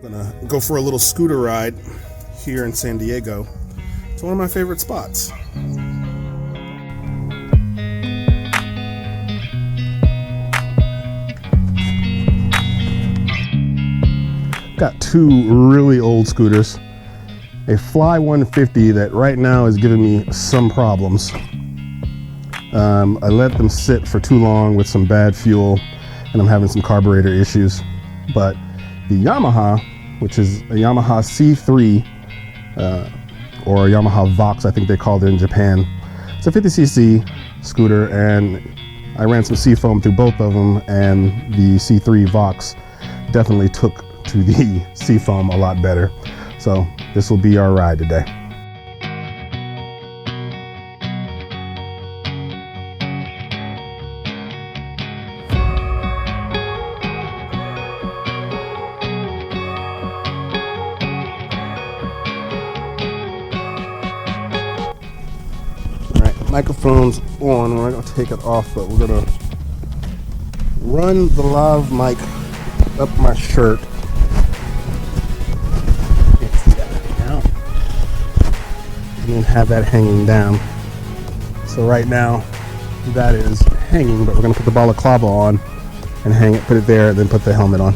Gonna go for a little scooter ride here in San Diego. It's one of my favorite spots. Got two really old scooters. A Fly 150 that right now is giving me some problems. I let them sit for too long with some bad fuel and I'm having some carburetor issues. But the Yamaha, which is a Yamaha C3 or a Yamaha Vox, I think they called it in Japan. It's a 50cc scooter, and I ran some seafoam through both of them, and the C3 Vox definitely took to the seafoam a lot better. So this will be our ride today. Microphone's on. We're not gonna take it off, but we're gonna run the lav mic up my shirt. Can't see that right now. And then have that hanging down. So right now that is hanging, but we're gonna put the balaclava on and hang it, put it there, and then put the helmet on.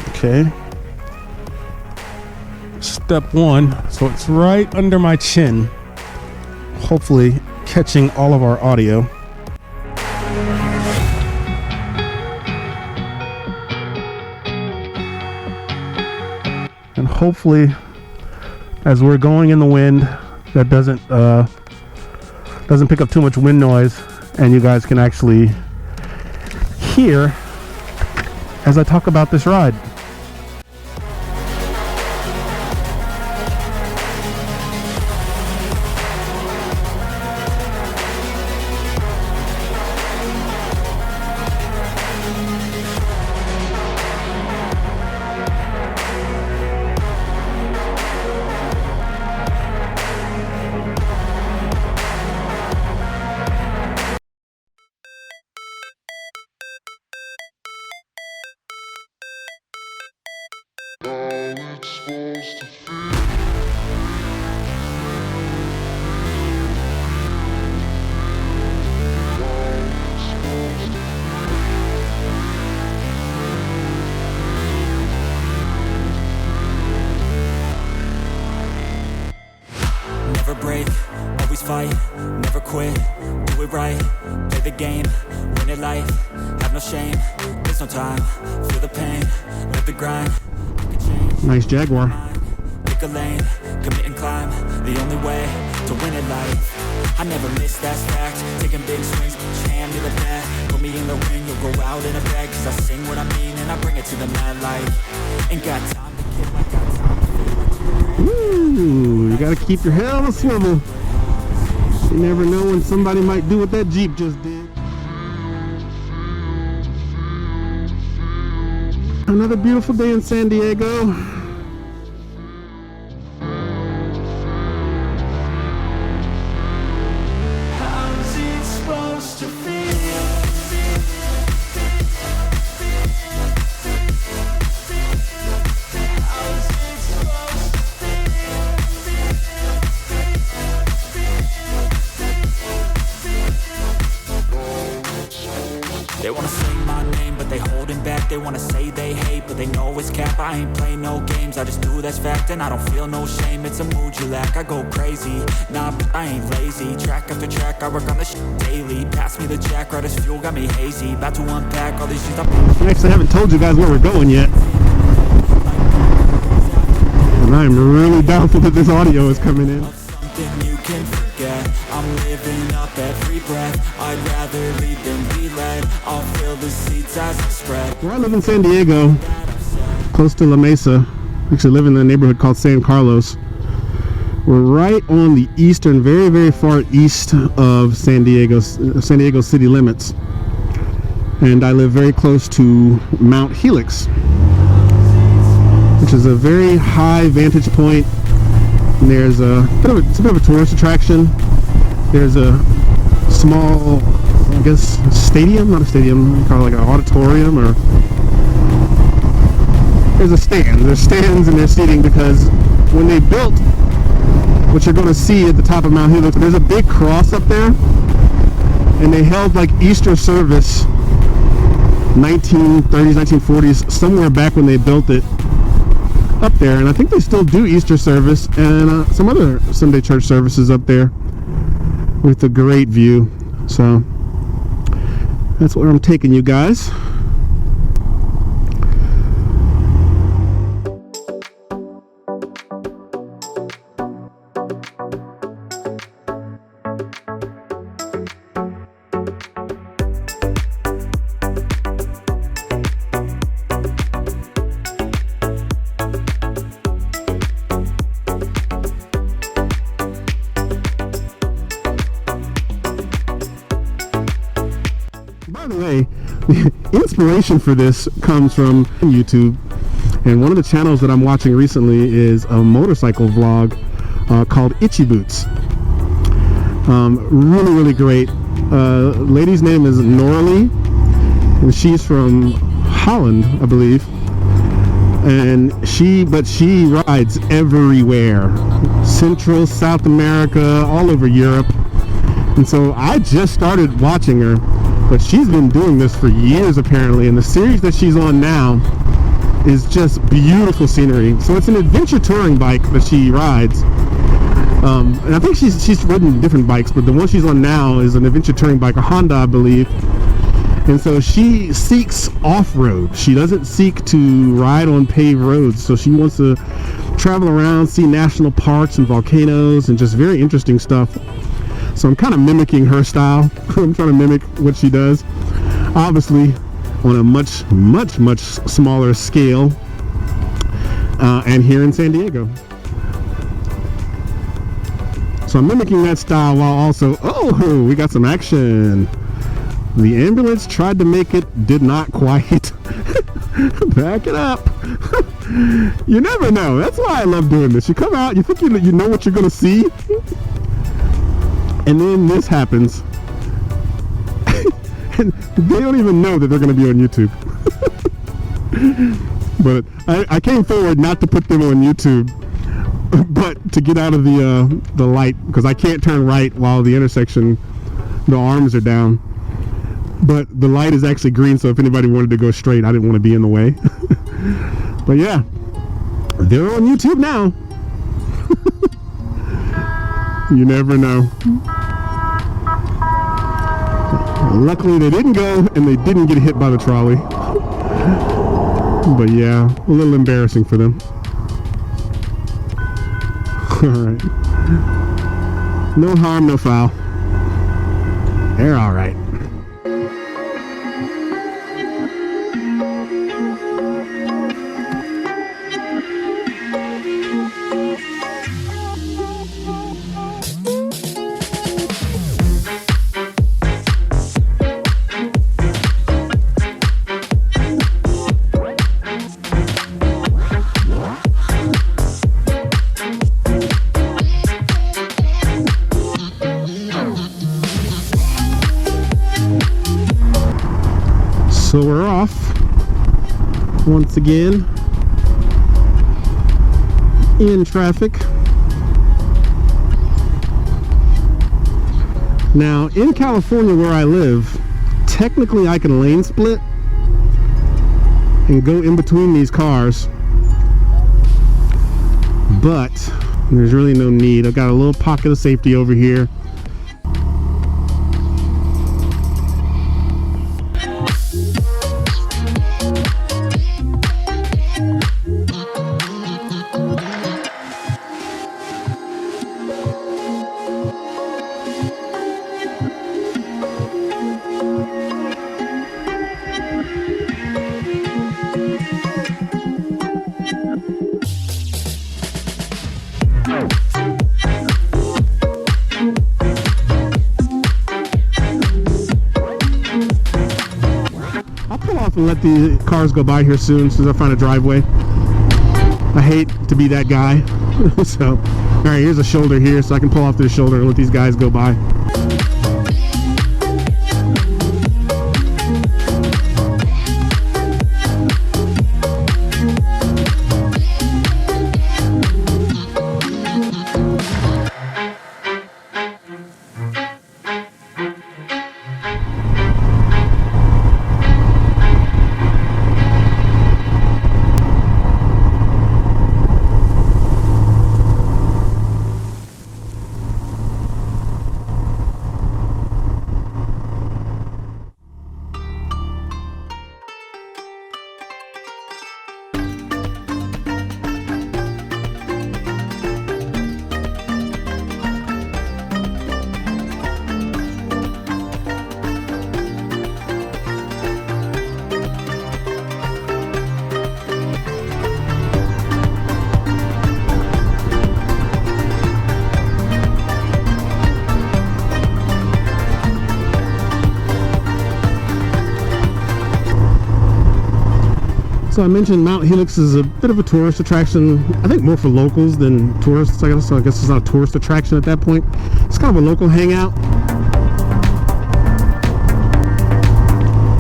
Okay. Step one, so it's right under my chin, hopefully catching all of our audio. And hopefully, as we're going in the wind, that doesn't pick up too much wind noise, and you guys can actually hear as I talk about this ride. Never break, always fight, never quit, do it right, play the game, win it life, have no shame, there's no time, feel the pain, live the grind, nice Jaguar. Pick a lane, commit and climb, the only way to win it life. I never miss, that's fact, taking big swings, put your hand to the bat, put me in the ring, you'll go out in a bag, cause I sing what I mean and I bring it to the mad light. Ain't got time to kid, I got time to feel. Ooh, you gotta keep your head on a swivel. You never know when somebody might do what that Jeep just did. Another beautiful day in San Diego. How's it supposed to feel? They wanna say my name, but they holding back. They wanna say they hate, but they know it's cap. I ain't play no games, I just do that's fact. And I don't feel no shame, it's a mood you lack. I go crazy, nah, but I ain't lazy. Track after track, I work on this shit daily. Pass me the jack, right as fuel, got me hazy. About to unpack all these shit I actually haven't told you guys where we're going yet. And I'm really doubtful that this audio is coming in. Something you can forget. I'm living up every breath. I'd rather lead than be led. I'll fill the seats as I spread. Where I live in San Diego, close to La Mesa, actually live in a neighborhood called San Carlos. We're right on the eastern, very, very far east of San Diego city limits. And I live very close to Mount Helix, which is a very high vantage point. And there's it's a bit of a tourist attraction. There's a small I guess, stadium, not a stadium, kind of like an auditorium, or there's a stand. There's stands and there's seating because when they built what you're going to see at the top of Mount Helix, there's a big cross up there, and they held like Easter service 1930s, 1940s, somewhere back when they built it up there, and I think they still do Easter service and some other Sunday church services up there with a great view. So that's where I'm taking you guys. By the way, the inspiration for this comes from YouTube, and one of the channels that I'm watching recently is a motorcycle vlog called Itchy Boots. Really great. Lady's name is Noralie, and she's from Holland, I believe, and she rides everywhere, Central, South America, all over Europe. And so I just started watching her, but she's been doing this for years apparently, and the series that she's on now is just beautiful scenery. So it's an adventure touring bike that she rides, and I think she's ridden different bikes, but the one she's on now is an adventure touring bike, a Honda, I believe. And so she seeks off-road. She doesn't seek to ride on paved roads, so she wants to travel around, see national parks and volcanoes and just very interesting stuff. So I'm kind of mimicking her style. I'm trying to mimic what she does, obviously on a much smaller scale, and here in San Diego. So I'm mimicking that style while also, oh, we got some action. The ambulance tried to make it, did not quite. Back it up. You never know. That's why I love doing this. You come out, you think you know what you're going to see, and then this happens. And they don't even know that they're going to be on YouTube. But I came forward not to put them on YouTube, but to get out of the light, because I can't turn right while the intersection, the arms are down. But the light is actually green, so if anybody wanted to go straight, I didn't want to be in the way. But yeah, they're on YouTube now. You never know. Luckily they didn't go, and they didn't get hit by the trolley. But yeah, a little embarrassing for them. Alright. No harm, no foul. They're alright. So we're off once again in traffic. Now in California where I live, technically I can lane split and go in between these cars, but there's really no need. I've got a little pocket of safety over here. And let the cars go by here soon as I find a driveway. I hate to be that guy. So, alright, here's a shoulder here, so I can pull off this shoulder and let these guys go by. So I mentioned Mount Helix is a bit of a tourist attraction. I think more for locals than tourists, I guess. So I guess it's not a tourist attraction at that point. It's kind of a local hangout.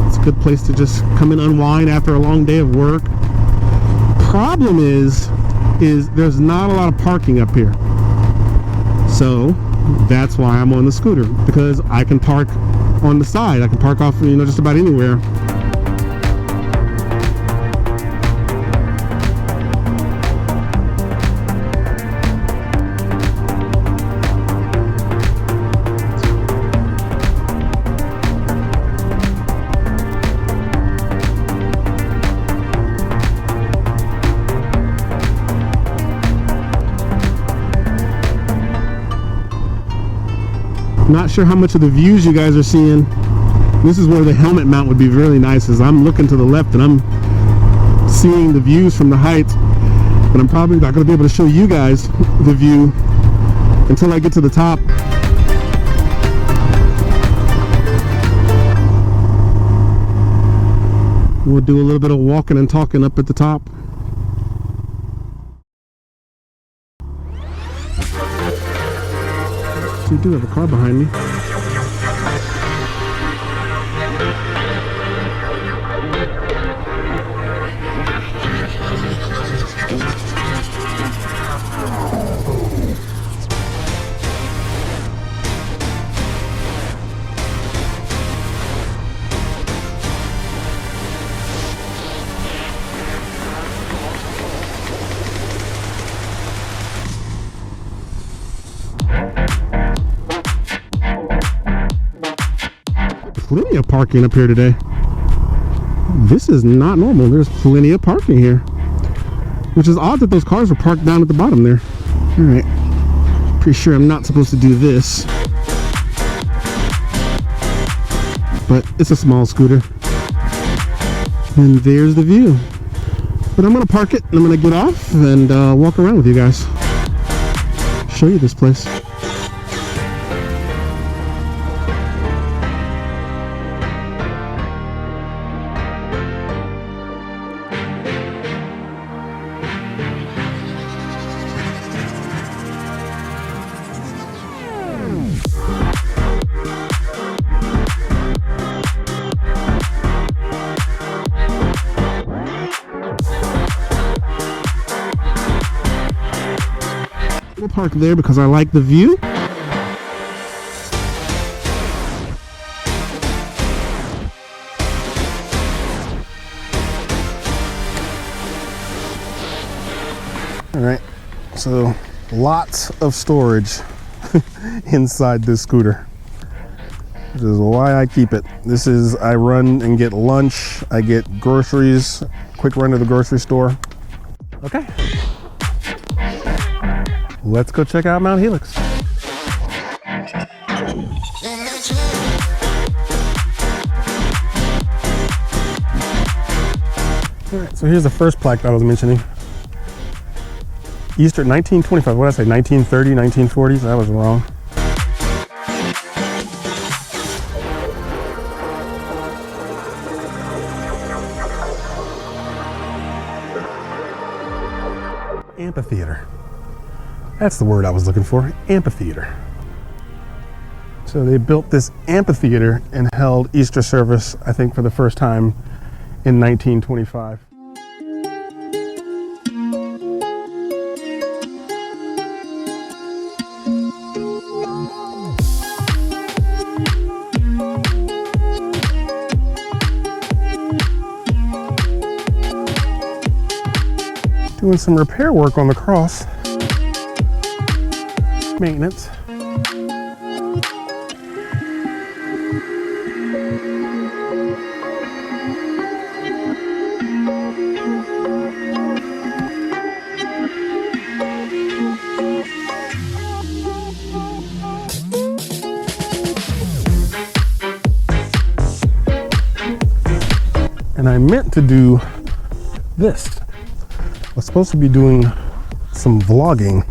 It's a good place to just come and unwind after a long day of work. Problem is there's not a lot of parking up here. So that's why I'm on the scooter, because I can park on the side. I can park off, just about anywhere. Not sure how much of the views you guys are seeing. This is where the helmet mount would be really nice, as I'm looking to the left and I'm seeing the views from the height, but I'm probably not going to be able to show you guys the view until I get to the top. We'll do a little bit of walking and talking up at the top. You do have a car behind me. Plenty of parking up here today. This is not normal. There's plenty of parking here, which is odd that those cars were parked down at the bottom there. All right, pretty sure I'm not supposed to do this, but it's a small scooter. And there's the view. But I'm gonna park it and I'm gonna get off and walk around with you guys, show you this place. We'll park there because I like the view. All right, so lots of storage inside this scooter, which is why I keep it. I run and get lunch, I get groceries, quick run to the grocery store. Okay. Let's go check out Mount Helix. All right, so here's the first plaque that I was mentioning. Easter 1925, what did I say, 1930, 1940s? That was wrong. Amphitheater. That's the word I was looking for, amphitheater. So they built this amphitheater and held Easter service, I think, for the first time in 1925. Doing some repair work on the cross. Maintenance. And I meant to do this. I was supposed to be doing some vlogging.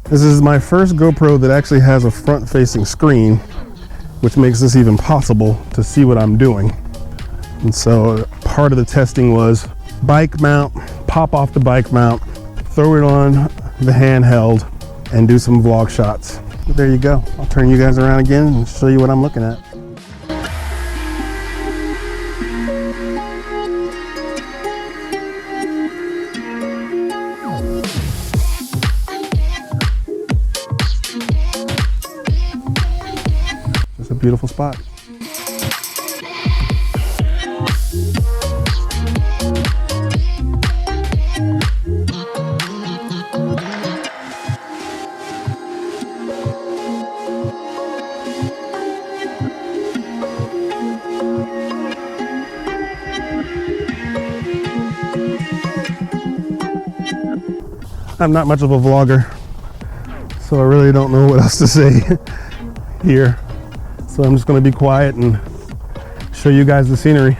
This is my first GoPro that actually has a front-facing screen, which makes this even possible to see what I'm doing. And so part of the testing was bike mount, pop off the bike mount, throw it on the handheld, and do some vlog shots. But there you go. I'll turn you guys around again and show you what I'm looking at. Just a beautiful spot. I'm not much of a vlogger, so I really don't know what else to say here. So I'm just going to be quiet and show you guys the scenery.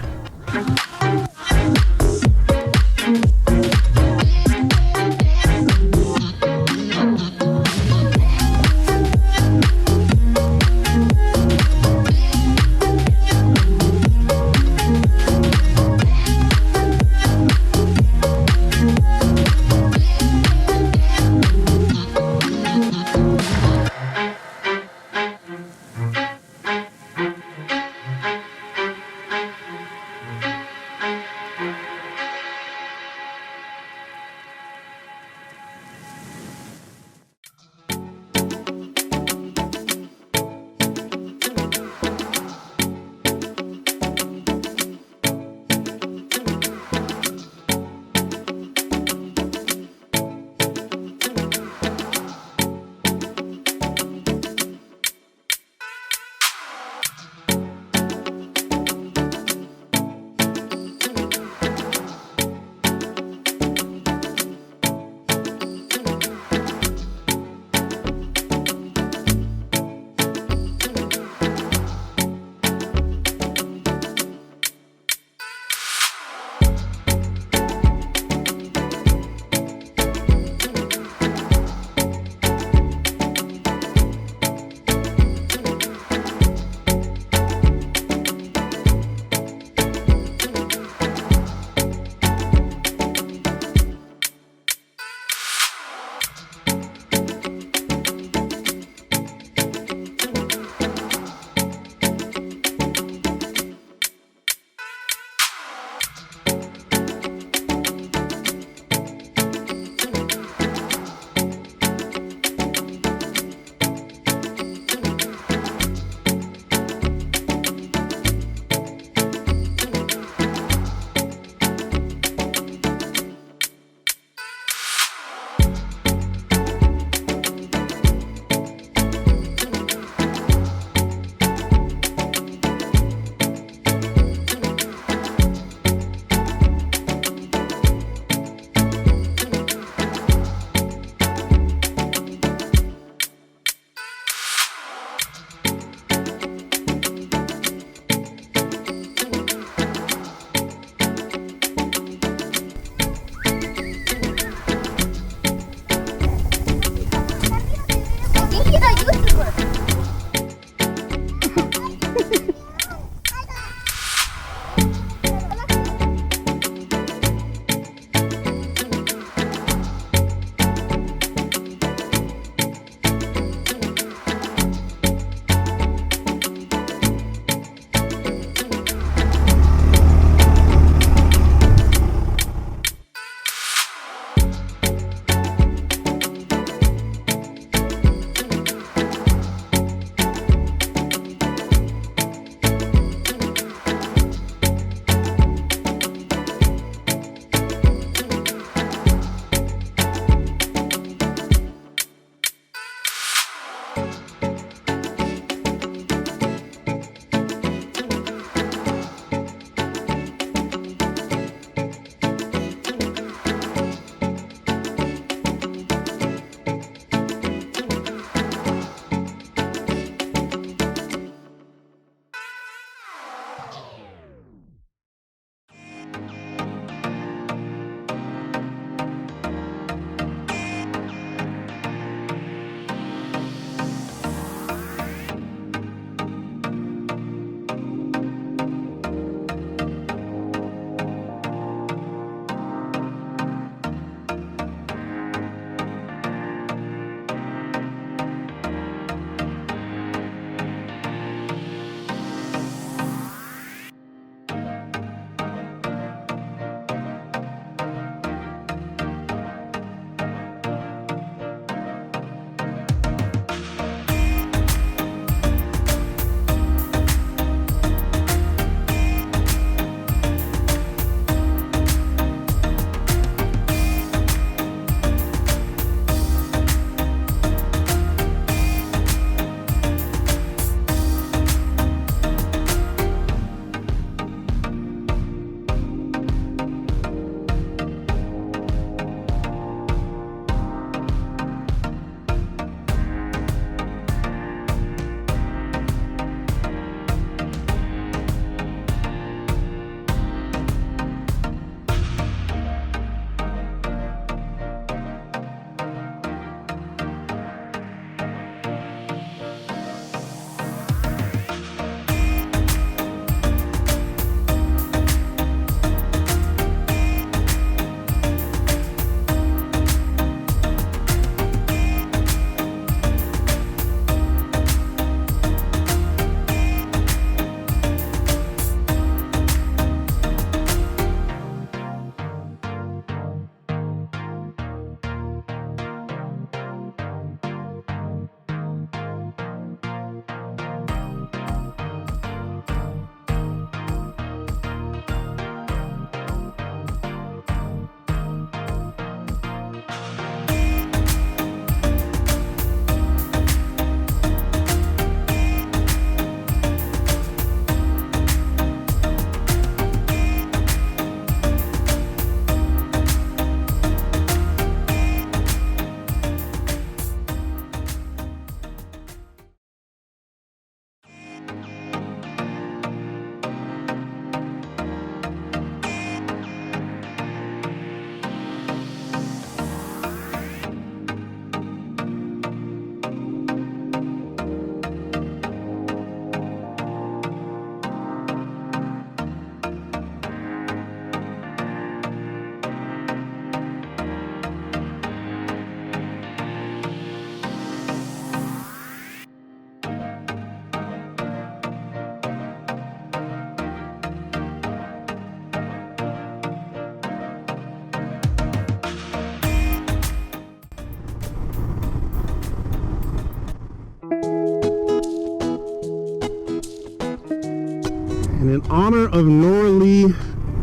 And in honor of Nora Lee,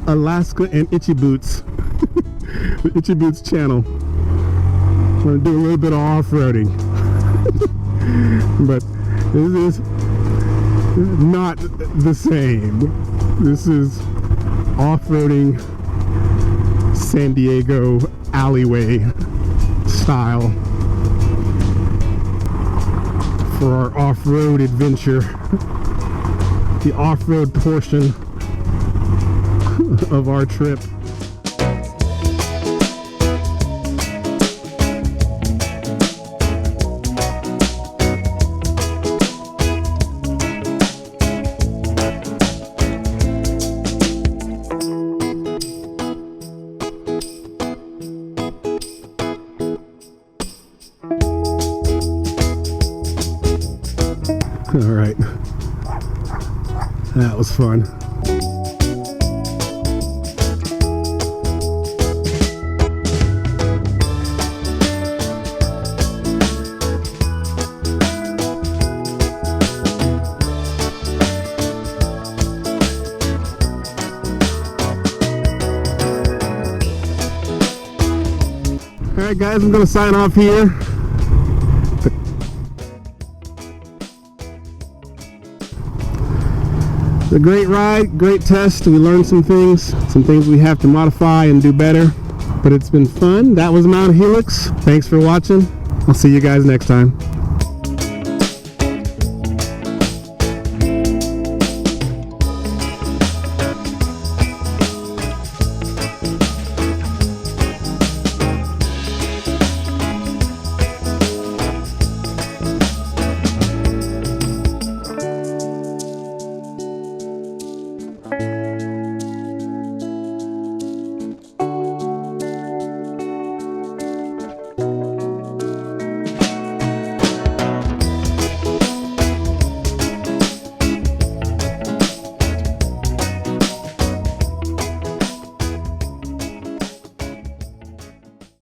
Alaska, and Itchy Boots, the Itchy Boots channel, I'm going to do a little bit of off-roading. But this is not the same. This is off-roading San Diego alleyway style for our off-road adventure, the off-road portion of our trip. All right, that was fun. All right, guys, I'm gonna sign off here. A great ride, great test. We learned some things we have to modify and do better, but it's been fun. That was Mount Helix. Thanks for watching. I'll see you guys next time.